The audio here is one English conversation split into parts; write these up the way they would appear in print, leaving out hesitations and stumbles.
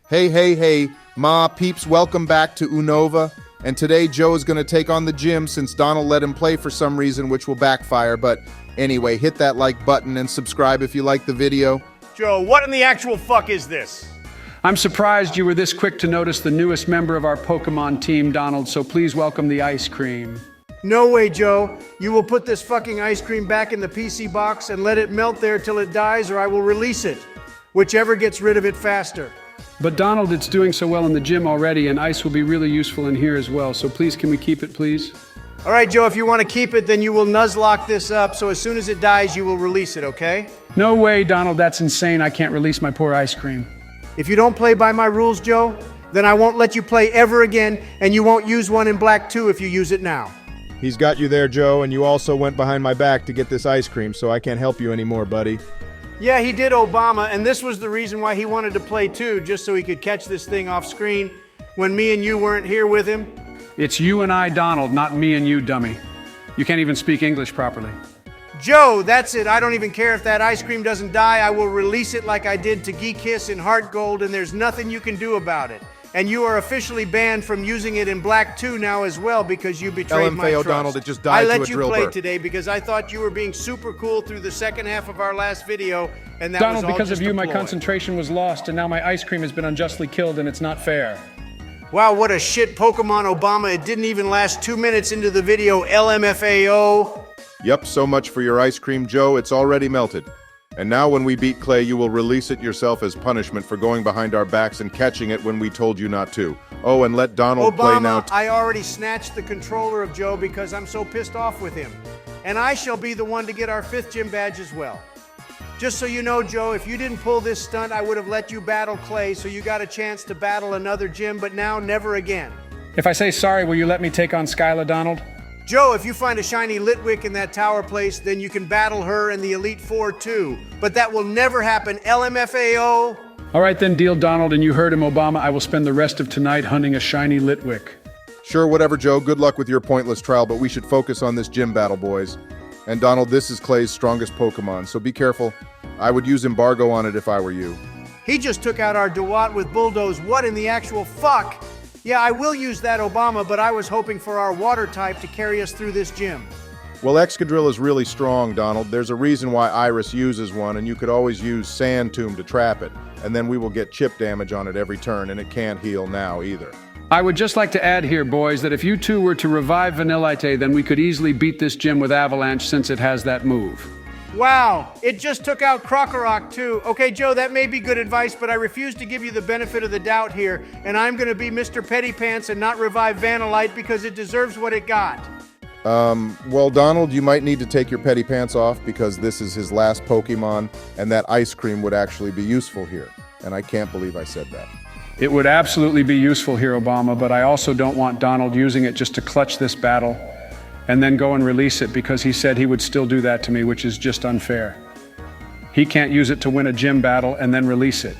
Hey, Ma, peeps, welcome back to Unova. And today Joe is going to take on the gym since Donald let him play for some reason, which will backfire. But anyway, hit that like button and subscribe if you like the video. Joe, what in the actual fuck is this? I'm surprised you were this quick to notice the newest member of our Pokémon team, Donald, so please welcome the ice cream. No way, Joe. You will put this fucking ice cream back in the PC box and let it melt there till it dies, or I will release it. Whichever gets rid of it faster. But Donald, it's doing so well in the gym already, and ice will be really useful in here as well, so please can we keep it, please? All right, Joe, if you want to keep it, then you will nuzlock this up, so as soon as it dies, you will release it, okay? No way, Donald, that's insane. I can't release my poor ice cream. If you don't play by my rules, Joe, then I won't let you play ever again, and you won't use one in black too if you use it now. He's got you there, Joe, and you also went behind my back to get this ice cream, so I can't help you anymore, buddy. Yeah, he did, Obama, and this was the reason why he wanted to play too, just so he could catch this thing off screen when me and you weren't here with him. It's you and I, Donald, not me and you, dummy. You can't even speak English properly. Joe, that's it. I don't even care if that ice cream doesn't die. I will release it like I did to Geek Kiss in Heart Gold, and there's nothing you can do about it. And you are officially banned from using it in Black 2 now as well because you betrayed my trust. Donald, it just died to a I let you drill play burp. today because I thought you were being super cool through the second half of our last video, and that Donald, was all because just of you, a my ploy. concentration was lost, and now my ice cream has been unjustly killed, and it's not fair. Wow, what a shit Pokemon, Obama. It didn't even last 2 minutes into the video. LMFAO. Yep, so much for your ice cream, Joe. It's already melted. And now when we beat Clay, you will release it yourself as punishment for going behind our backs and catching it when we told you not to. Oh, and let Donald play now. Obama, I already snatched the controller of Joe because I'm so pissed off with him. And I shall be the one to get our 5th gym badge as well. Just so you know, Joe, if you didn't pull this stunt, I would have let you battle Clay, so you got a chance to battle another gym, but now never again. If I say sorry, will you let me take on Skyla, Donald? Joe, if you find a shiny Litwick in that tower place, then you can battle her and the Elite Four too. But that will never happen. LMFAO. All right then, deal, Donald, and you heard him, Obama. I will spend the rest of tonight hunting a shiny Litwick. Sure, whatever, Joe. Good luck with your pointless trial, but we should focus on this gym battle, boys. And Donald, this is Clay's strongest Pokemon, so be careful. I would use embargo on it if I were you. He just took out our Dewott with Bulldoze. What in the actual fuck? Yeah, I will use that, Obama, but I was hoping for our water type to carry us through this gym. Well, Excadrill is really strong, Donald. There's a reason why Iris uses one, and you could always use Sand Tomb to trap it. And then we will get chip damage on it every turn, and it can't heal now either. I would just like to add here, boys, that if you two were to revive Vanillite, then we could easily beat this gym with Avalanche since it has that move. Wow, it just took out Krokorok too. Okay, Joe, that may be good advice, but I refuse to give you the benefit of the doubt here, and I'm gonna be Mr. Pettypants and not revive Vanillite because it deserves what it got. Well, Donald, you might need to take your petty pants off because this is his last Pokemon, and that ice cream would actually be useful here. And I can't believe I said that. It would absolutely be useful here, Obama, but I also don't want Donald using it just to clutch this battle and then go and release it because he said he would still do that to me, which is just unfair. He can't use it to win a gym battle and then release it.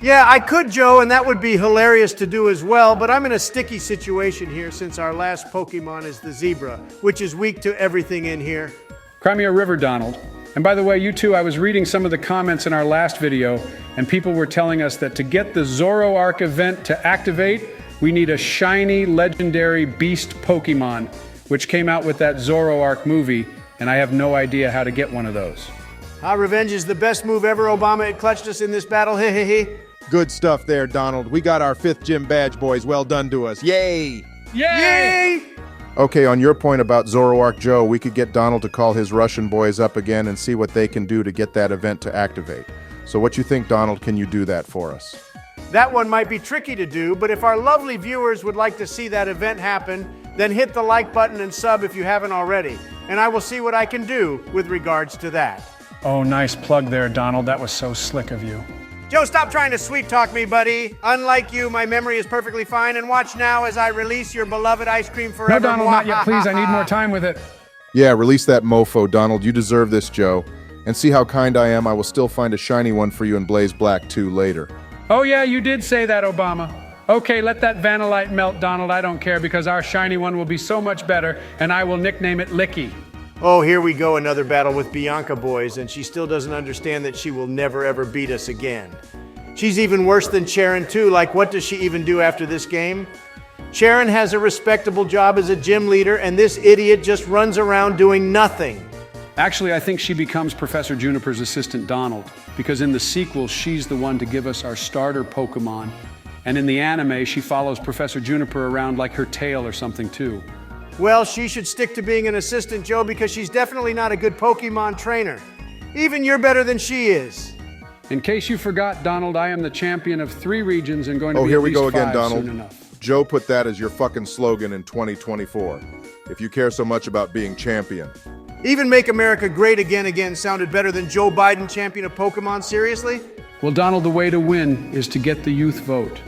Yeah, I could, Joe, and that would be hilarious to do as well, but I'm in a sticky situation here since our last Pokemon is the zebra, which is weak to everything in here. Cry me a river, Donald. And by the way, you two, I was reading some of the comments in our last video, and people were telling us that to get the Zoroark event to activate, we need a shiny, legendary beast Pokemon, which came out with that Zoroark movie, and I have no idea how to get one of those. Revenge is the best move ever, Obama. It clutched us in this battle, hehehe. Good stuff there, Donald. We got our 5th gym badge, boys. Well done to us. Yay! Yay! Okay, on your point about Zoroark Joe, we could get Donald to call his Russian boys up again and see what they can do to get that event to activate. So what you think, Donald? Can you do that for us? That one might be tricky to do, but if our lovely viewers would like to see that event happen, then hit the like button and sub if you haven't already, and I will see what I can do with regards to that. Oh, nice plug there, Donald. That was so slick of you. Joe, stop trying to sweet talk me, buddy. Unlike you, my memory is perfectly fine, and watch now as I release your beloved ice cream forever. No, Donald, not yet, please. I need more time with it. Yeah, release that mofo, Donald. You deserve this, Joe. And see how kind I am. I will still find a shiny one for you in Blaze Black 2 later. Oh, yeah, you did say that, Obama. Okay, let that Vanillite melt, Donald. I don't care because our shiny one will be so much better, and I will nickname it Licky. Oh, here we go, another battle with Bianca, boys, and she still doesn't understand that she will never ever beat us again. She's even worse than Sharon too. Like, what does she even do after this game? Sharon has a respectable job as a gym leader, and this idiot just runs around doing nothing. Actually, I think she becomes Professor Juniper's assistant Donald, because in the sequel, she's the one to give us our starter Pokémon, and in the anime, she follows Professor Juniper around like her tail or something too. Well, she should stick to being an assistant, Joe, because she's definitely not a good Pokemon trainer. Even you're better than she is. In case you forgot, Donald, I am the champion of 3 regions and going to be here at we least go again, 5 Donald. soon enough. Joe put that as your fucking slogan in 2024. If you care so much about being champion. Even Make America Great Again sounded better than Joe Biden, champion of Pokemon, seriously? Well, Donald, the way to win is to get the youth vote.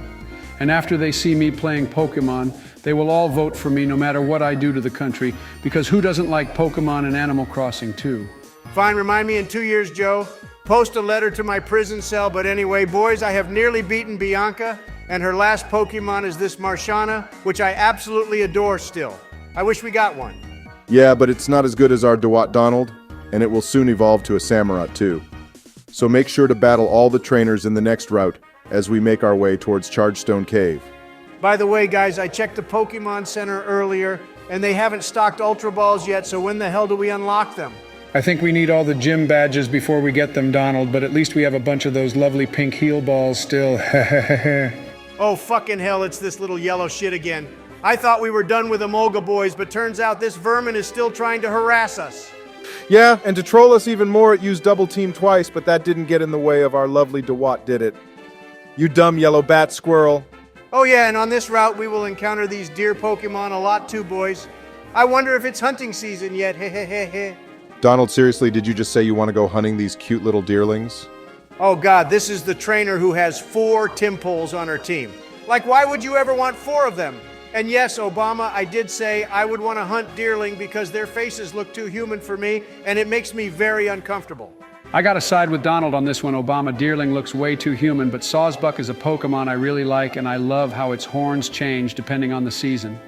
And after they see me playing Pokemon, they will all vote for me no matter what I do to the country, because who doesn't like Pokemon and Animal Crossing too? Fine, remind me in 2 years, Joe. Post a letter to my prison cell, but anyway, boys, I have nearly beaten Bianca, and her last Pokemon is this Marshana, which I absolutely adore still. I wish we got one. Yeah, but it's not as good as our Dewott Donald, and it will soon evolve to a Samurott too. So make sure to battle all the trainers in the next route as we make our way towards Chargestone Cave. By the way, guys, I checked the Pokemon Center earlier, and they haven't stocked Ultra Balls yet, so when the hell do we unlock them? I think we need all the gym badges before we get them, Donald, but at least we have a bunch of those lovely pink heel balls still. Oh, fucking hell, it's this little yellow shit again. I thought we were done with Emolga boys, but turns out this vermin is still trying to harass us. Yeah, and to troll us even more, it used double team twice, but that didn't get in the way of our lovely Dewott, did it? You dumb yellow bat squirrel. Oh yeah, and on this route we will encounter these deer Pokemon a lot too, boys. I wonder if it's hunting season yet, hehehehe. Donald, seriously, did you just say you want to go hunting these cute little deerlings? Oh god, this is the trainer who has 4 Timpoles on her team. Like, why would you ever want 4 of them? And yes, Obama, I did say I would want to hunt deerling because their faces look too human for me, and it makes me very uncomfortable. I gotta side with Donald on this one, Obama. Deerling looks way too human, but Sawsbuck is a Pokemon I really like, and I love how its horns change depending on the season.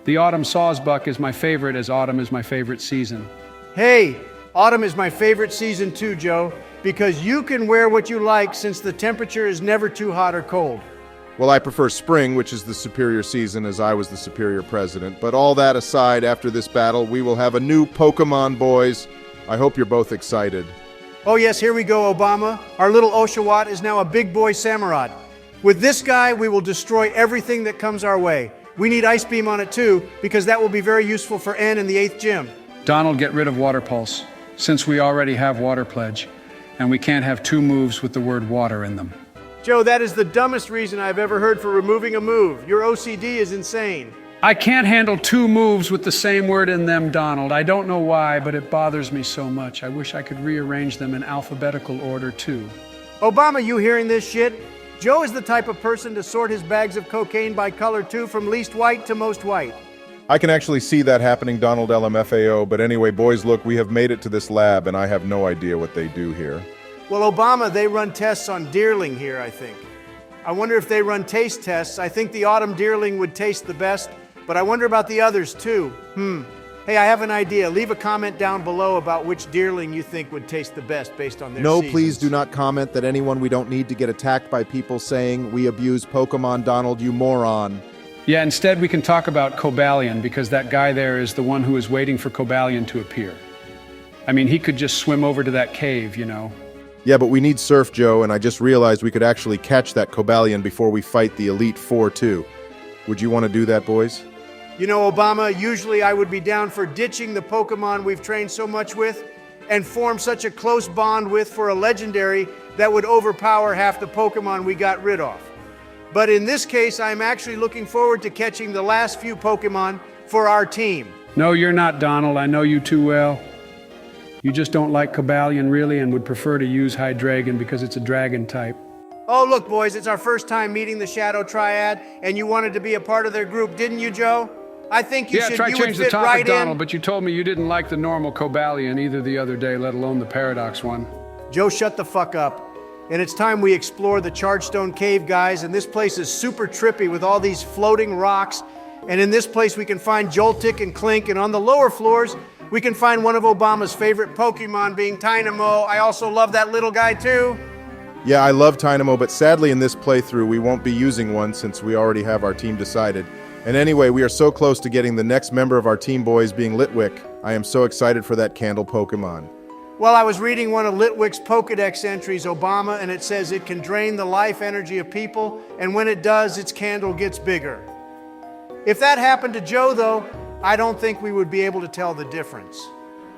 The autumn Sawsbuck is my favorite, as autumn is my favorite season. Hey, autumn is my favorite season too, Joe, because you can wear what you like since the temperature is never too hot or cold. Well, I prefer spring, which is the superior season, as I was the superior president. But all that aside, after this battle, we will have a new Pokemon, boys. I hope you're both excited. Oh yes, here we go, Obama. Our little Oshawott is now a big boy Samurott. With this guy, we will destroy everything that comes our way. We need Ice Beam on it too, because that will be very useful for N in the 8th gym. Donald, get rid of Water Pulse, since we already have Water Pledge, and we can't have 2 moves with the word water in them. Joe, that is the dumbest reason I've ever heard for removing a move. Your OCD is insane. I can't handle 2 moves with the same word in them, Donald. I don't know why, but it bothers me so much. I wish I could rearrange them in alphabetical order, too. Obama, you hearing this shit? Joe is the type of person to sort his bags of cocaine by color too, from least white to most white. I can actually see that happening, Donald LMFAO, but anyway, boys, look, we have made it to this lab, and I have no idea what they do here. Well, Obama, they run tests on deerling here, I think. I wonder if they run taste tests. I think the autumn deerling would taste the best, but I wonder about the others too. Hey, I have an idea. Leave a comment down below about which deerling you think would taste the best based on their No, seasons. please do not comment that anyone we don't need to get attacked by people saying, "We abuse Pokemon, Donald, you moron." Yeah, instead we can talk about Cobalion, because that guy there is the one who is waiting for Cobalion to appear. I mean, he could just swim over to that cave, you know. Yeah, but we need Surf, Joe, and I just realized we could actually catch that Cobalion before we fight the Elite Four, too. Would you want to do that, boys? You know, Obama, usually I would be down for ditching the Pokemon we've trained so much with and form such a close bond with for a legendary that would overpower half the Pokemon we got rid of. But in this case, I'm actually looking forward to catching the last few Pokemon for our team. No, you're not, Donald. I know you too well. You just don't like Cobalion, really, and would prefer to use Hydreigon because it's a dragon type. Oh, look, boys, it's our first time meeting the Shadow Triad, and you wanted to be a part of their group, didn't you, Joe? I think you Yeah, should. try You to would change the fit topic, right Donald, in. but you told me you didn't like the normal Cobalion either the other day, let alone the Paradox one. Joe, shut the fuck up. And it's time we explore the Chargestone Cave, guys, and this place is super trippy with all these floating rocks. And in this place we can find Joltik and Clink, and on the lower floors we can find one of Obama's favorite Pokemon being Tynamo. I also love that little guy too. Yeah, I love Dynamo, but sadly in this playthrough we won't be using one since we already have our team decided. And anyway, we are so close to getting the next member of our team, boys, being Litwick. I am so excited for that candle Pokemon. Well, I was reading one of Litwick's Pokedex entries, Obama, and it says it can drain the life energy of people, and when it does, its candle gets bigger. If that happened to Joe, though, I don't think we would be able to tell the difference.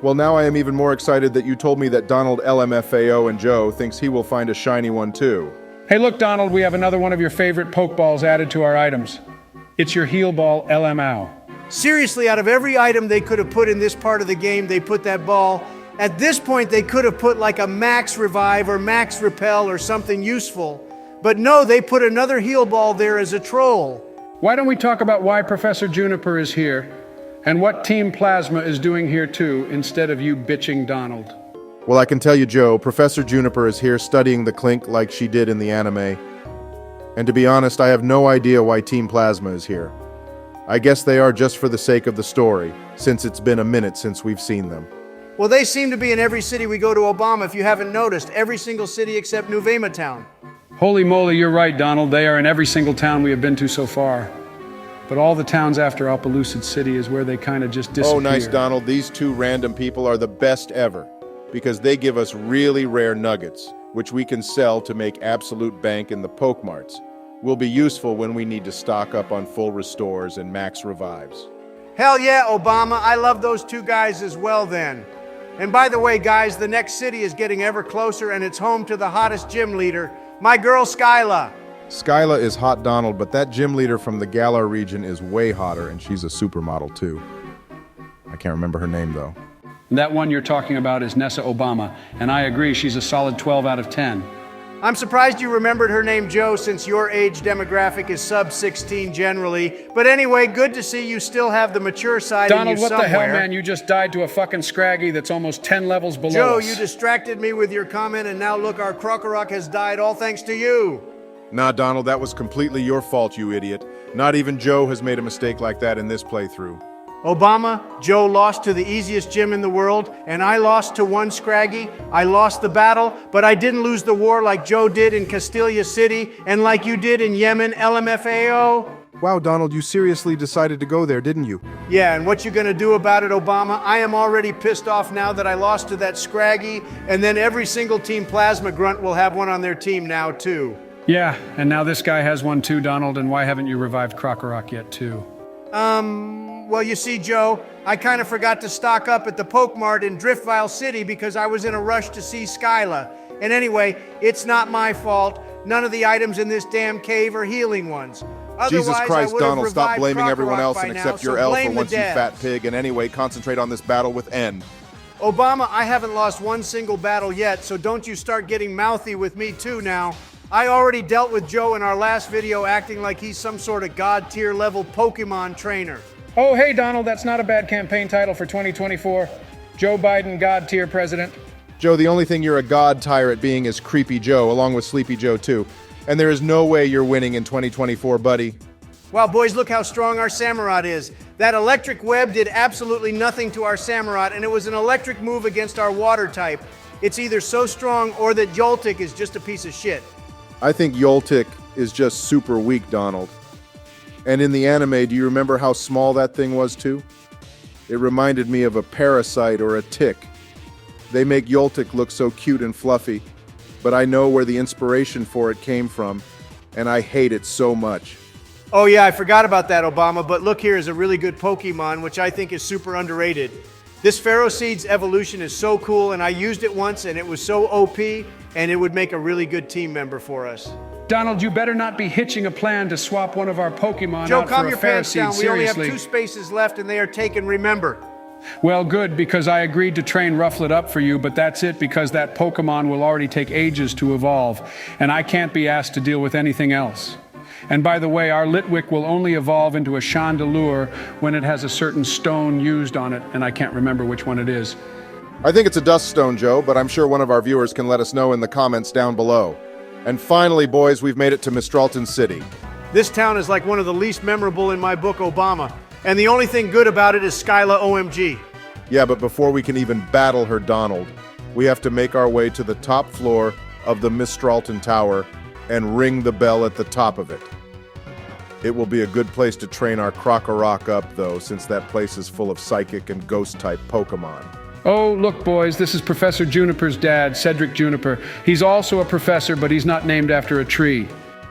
Well, now I am even more excited that you told me that Donald LMFAO and Joe thinks he will find a shiny one too. Hey, look, Donald, we have another one of your favorite Pokeballs added to our items. It's your heal ball, LMAO. Seriously, out of every item they could have put in this part of the game, they put that ball. At this point, they could have put like a max revive or max repel or something useful. But no, they put another heal ball there as a troll. Why don't we talk about why Professor Juniper is here and what Team Plasma is doing here too, instead of you bitching Donald? Well, I can tell you, Joe, Professor Juniper is here studying the Clink like she did in the anime. And to be honest, I have no idea why Team Plasma is here. I guess they are just for the sake of the story, since it's been a minute since we've seen them. Well, they seem to be in every city we go to, Obama, if you haven't noticed. Every single city except New Vema Town. Holy moly, you're right, Donald. They are in every single town we have been to so far. But all the towns after Alpelucid City is where they kind of just disappear. Oh, nice, Donald. These two random people are the best ever, because they give us really rare nuggets, which we can sell to make absolute bank in the Pokemarts. Will be useful when we need to stock up on full restores and max revives. Hell yeah, Obama. I love those two guys as well then. And by the way, guys, the next city is getting ever closer, and it's home to the hottest gym leader, my girl Skyla. Skyla is hot, Donald, but that gym leader from the Galar region is way hotter, and she's a supermodel too. I can't remember her name though. That one you're talking about is Nessa Obama, and I agree she's a solid 12 out of 10. I'm surprised you remembered her name, Joe, since your age demographic is sub 16 generally. But anyway, good to see you still have the mature side Donald, in you somewhere. what the hell, man? You just died to a fucking Scraggy that's almost 10 levels below Joe, us. you distracted me with your comment, and now look, our Krokorok has died, all thanks to you. Nah, Donald, that was completely your fault, you idiot. Not even Joe has made a mistake like that in this playthrough. Obama, Joe lost to the easiest gym in the world, and I lost to one Scraggy. I lost the battle, but I didn't lose the war like Joe did in Castilla City, and like you did in Yemen, LMFAO. Wow, Donald, you seriously decided to go there, didn't you? Yeah, and what you gonna do about it, Obama? I am already pissed off now that I lost to that Scraggy, and then every single Team Plasma Grunt will have one on their team now, too. Yeah, and now this guy has one too, Donald, and why haven't you revived Krokorok yet, too? Well, you see, Joe, I kind of forgot to stock up at the Pokemart in Driftvile City because I was in a rush to see Skyla. And anyway, it's not my fault. None of the items in this damn cave are healing ones. Jesus Otherwise, Christ, Donald, stop blaming everyone Krokorok else by and now, accept your so L for blame the once, you devs. fat pig. And anyway, concentrate on this battle with N. Obama, I haven't lost one single battle yet, so don't you start getting mouthy with me too now. I already dealt with Joe in our last video acting like he's some sort of god tier level Pokemon trainer. Oh, hey, Donald, that's not a bad campaign title for 2024. Joe Biden, God tier president. Joe, the only thing you're a god tire at being is Creepy Joe, along with Sleepy Joe too. And there is no way you're winning in 2024, buddy. Wow, boys, look how strong our Samurott is. That electric web did absolutely nothing to our Samurott, and it was an electric move against our water type. It's either so strong or that Joltik is just a piece of shit. I think Joltik is just super weak, Donald. And in the anime, do you remember how small that thing was too? It reminded me of a parasite or a tick. They make Joltik look so cute and fluffy, but I know where the inspiration for it came from, and I hate it so much. Oh yeah, I forgot about that, Obama, but look, here is a really good Pokemon, which I think is super underrated. This Ferroseed's evolution is so cool, and I used it once, and it was so OP, and it would make a really good team member for us. Donald, you better not be hitching a plan to swap one of our Pokemon Joe, out calm for a your pants down. Ferroseed, We only have seriously. 2 spaces left, and they are taken, remember. Well, good, because I agreed to train Rufflet up for you, but that's it because that Pokemon will already take ages to evolve, and I can't be asked to deal with anything else. And by the way, our Litwick will only evolve into a Chandelure when it has a certain stone used on it, and I can't remember which one it is. I think it's a dust stone, Joe, but I'm sure one of our viewers can let us know in the comments down below. And finally, boys, we've made it to Mistralton City. This town is like one of the least memorable in my book, Obama. And the only thing good about it is Skyla OMG. Yeah, but before we can even battle her, Donald, we have to make our way to the top floor of the Mistralton Tower and ring the bell at the top of it. It will be a good place to train our Krokorok up, though, since that place is full of psychic and ghost-type Pokémon. Oh, look, boys, this is Professor Juniper's dad, Cedric Juniper. He's also a professor, but he's not named after a tree.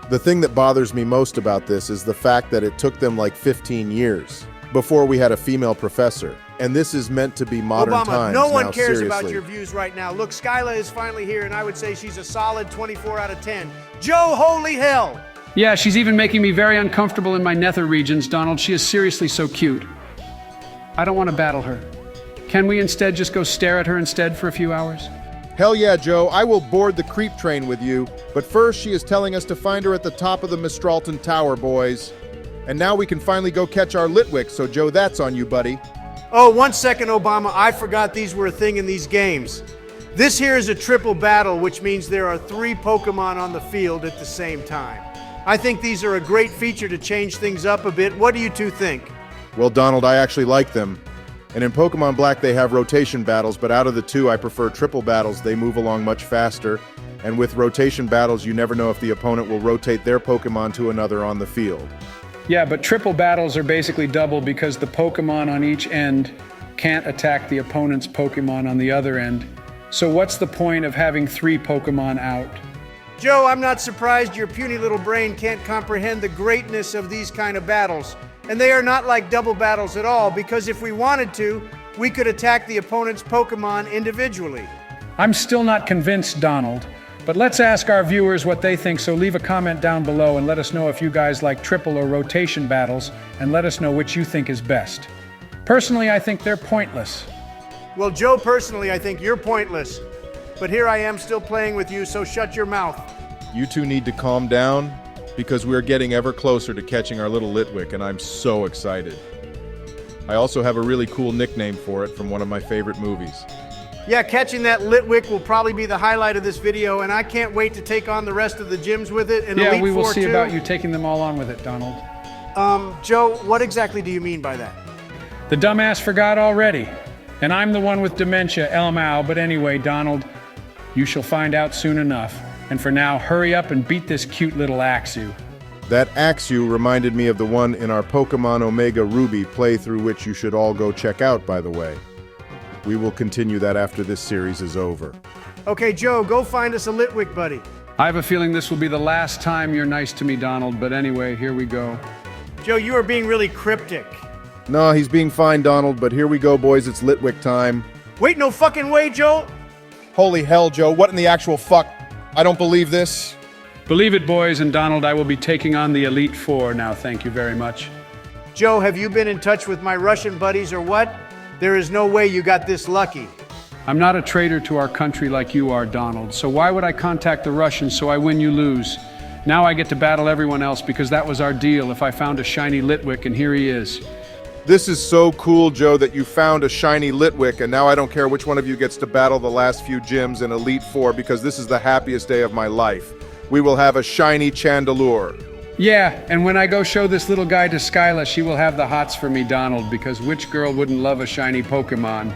The thing that bothers me most about this is the fact that it took them like 15 years before we had a female professor. And this is meant to be modern Obama, times. no one now, cares seriously. about your views right now. Look, Skyla is finally here, and I would say she's a solid 24 out of 10. Joe, holy hell! Yeah, she's even making me very uncomfortable in my nether regions, Donald. She is seriously so cute. I don't want to battle her. Can we instead just go stare at her instead for a few hours? Hell yeah, Joe, I will board the creep train with you, but first she is telling us to find her at the top of the Mistralton Tower, boys. And now we can finally go catch our Litwick, so Joe, that's on you, buddy. Oh, 1 second, Obama. I forgot these were a thing in these games. This here is a triple battle, which means there are 3 Pokemon on the field at the same time. I think these are a great feature to change things up a bit. What do you two think? Well, Donald, I actually like them. And in Pokemon Black, they have rotation battles, but out of the 2, I prefer triple battles. They move along much faster. And with rotation battles, you never know if the opponent will rotate their Pokemon to another on the field. Yeah, but triple battles are basically double because the Pokemon on each end can't attack the opponent's Pokemon on the other end. So what's the point of having 3 Pokemon out? Joe, I'm not surprised your puny little brain can't comprehend the greatness of these kind of battles. And they are not like double battles at all, because if we wanted to, we could attack the opponent's Pokemon individually. I'm still not convinced, Donald. But let's ask our viewers what they think, so leave a comment down below and let us know if you guys like triple or rotation battles, and let us know which you think is best. Personally, I think they're pointless. Well, Joe, personally, I think you're pointless. But here I am still playing with you, so shut your mouth. You two need to calm down, because we're getting ever closer to catching our little Litwick, and I'm so excited. I also have a really cool nickname for it from one of my favorite movies. Yeah, catching that Litwick will probably be the highlight of this video, and I can't wait to take on the rest of the gyms with it. And Yeah, Elite we will Four see too. about you taking them all on with it, Donald. Joe, what exactly do you mean by that? The dumbass forgot already. And I'm the one with dementia, Elmao. But anyway, Donald, you shall find out soon enough. And for now, hurry up and beat this cute little Axew. That Axew reminded me of the one in our Pokemon Omega Ruby playthrough, which you should all go check out, by the way. We will continue that after this series is over. Okay, Joe, go find us a Litwick, buddy. I have a feeling this will be the last time you're nice to me, Donald. But anyway, here we go. Joe, you are being really cryptic. No, he's being fine, Donald, but here we go, boys. It's Litwick time. Wait, no fucking way, Joe. Holy hell, Joe. What in the actual fuck? I don't believe this. Believe it, boys, and Donald, I will be taking on the Elite Four now. Thank you very much. Joe, have you been in touch with my Russian buddies or what? There is no way you got this lucky. I'm not a traitor to our country like you are, Donald. So why would I contact the Russians so I win, you lose? Now I get to battle everyone else because that was our deal if I found a shiny Litwick, and here he is. This is so cool, Joe, that you found a shiny Litwick, and now I don't care which one of you gets to battle the last few gyms in Elite Four because this is the happiest day of my life. We will have a shiny Chandelure. Yeah, and when I go show this little guy to Skyla, she will have the hots for me, Donald, because which girl wouldn't love a shiny Pokemon?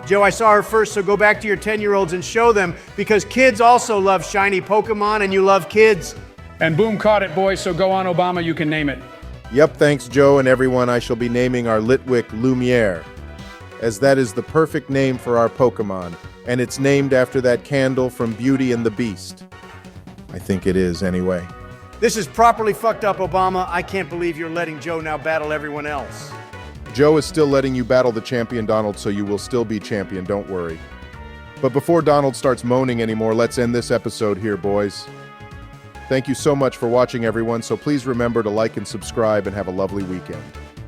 Joe, I saw her first, so go back to your 10-year-olds and show them, because kids also love shiny Pokemon, and you love kids. And boom, caught it, boys, so go on, Obama, you can name it. Yep, thanks, Joe, and everyone. I shall be naming our Litwick Lumiere, as that is the perfect name for our Pokemon, and it's named after that candle from Beauty and the Beast. I think it is, anyway. This is properly fucked up, Obama. I can't believe you're letting Joe now battle everyone else. Joe is still letting you battle the champion, Donald, so you will still be champion, don't worry. But before Donald starts moaning anymore, let's end this episode here, boys. Thank you so much for watching, everyone, so please remember to like and subscribe and have a lovely weekend.